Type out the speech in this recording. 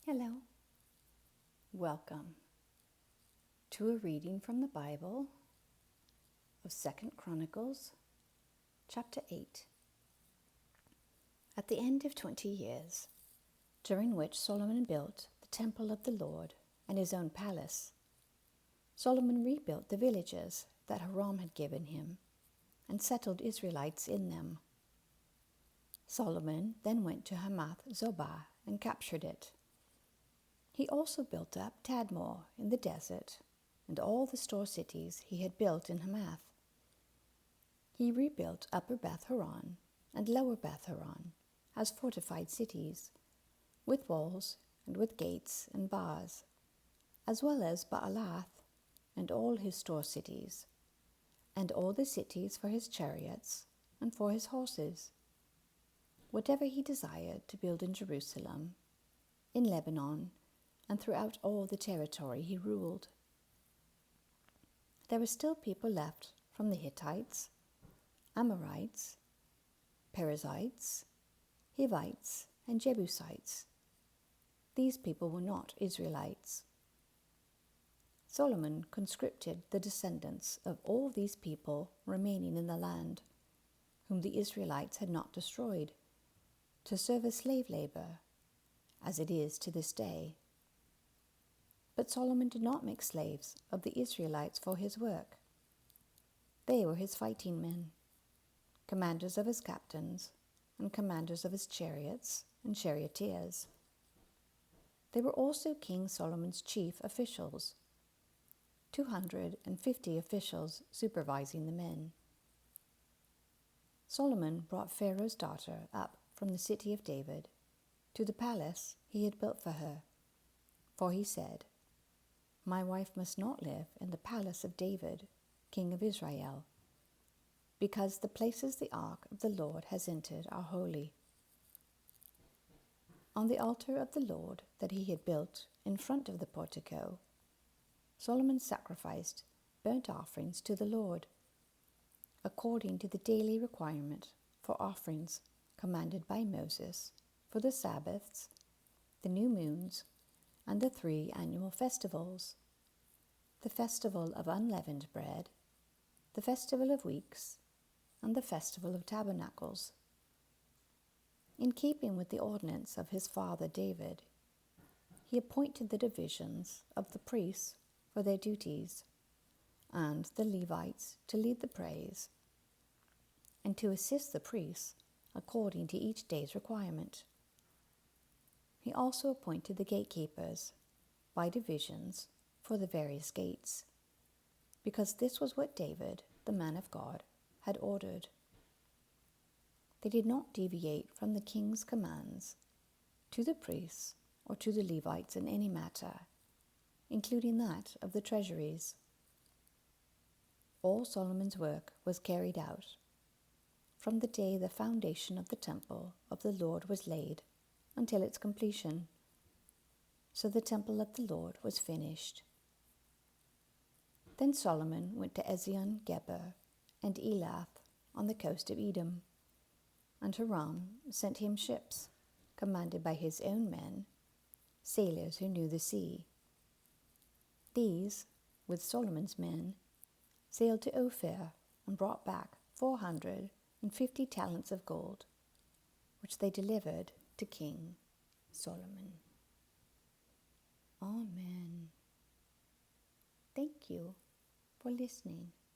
Hello. Welcome to a reading from the Bible of 2 Chronicles Chapter 8. At the end of 20 years, during which Solomon built the temple of the Lord and his own palace, Solomon rebuilt the villages that Hiram had given him and settled Israelites in them. Solomon then went to Hamath Zobah and captured it. He also built up Tadmor in the desert and all the store cities he had built in Hamath. He rebuilt Upper Beth Horon and Lower Beth Horon as fortified cities, with walls and with gates and bars, as well as Baalath and all his store cities, and all the cities for his chariots and for his horses. Whatever he desired to build in Jerusalem, in Lebanon, and throughout all the territory he ruled. There were still people left from the Hittites, Amorites, Perizzites, Hivites, and Jebusites. These people were not Israelites. Solomon conscripted the descendants of all these people remaining in the land, whom the Israelites had not destroyed, to serve as slave labor, as it is to this day. But Solomon did not make slaves of the Israelites for his work. They were his fighting men, commanders of his captains, and commanders of his chariots and charioteers. They were also King Solomon's chief officials, 250 officials supervising the men. Solomon brought Pharaoh's daughter up from the city of David to the palace he had built for her, for he said, "My wife must not live in the palace of David, king of Israel, because the places the ark of the Lord has entered are holy." On the altar of the Lord that he had built in front of the portico, Solomon sacrificed burnt offerings to the Lord, according to the daily requirement for offerings commanded by Moses for the Sabbaths, the new moons, and the 3 annual festivals, the festival of unleavened bread, the festival of weeks, and the festival of tabernacles. In keeping with the ordinance of his father David, he appointed the divisions of the priests for their duties, and the Levites to lead the praise, and to assist the priests according to each day's requirement. He also appointed the gatekeepers by divisions for the various gates, because this was what David, the man of God, had ordered. They did not deviate from the king's commands to the priests or to the Levites in any matter, including that of the treasuries. All Solomon's work was carried out from the day the foundation of the temple of the Lord was laid until its completion. So the temple of the Lord was finished. Then Solomon went to Ezion-Geber and Elath on the coast of Edom, and Hiram sent him ships, commanded by his own men, sailors who knew the sea. These, with Solomon's men, sailed to Ophir and brought back 450 talents of gold, which they delivered to King Solomon. Amen. Thank you for listening.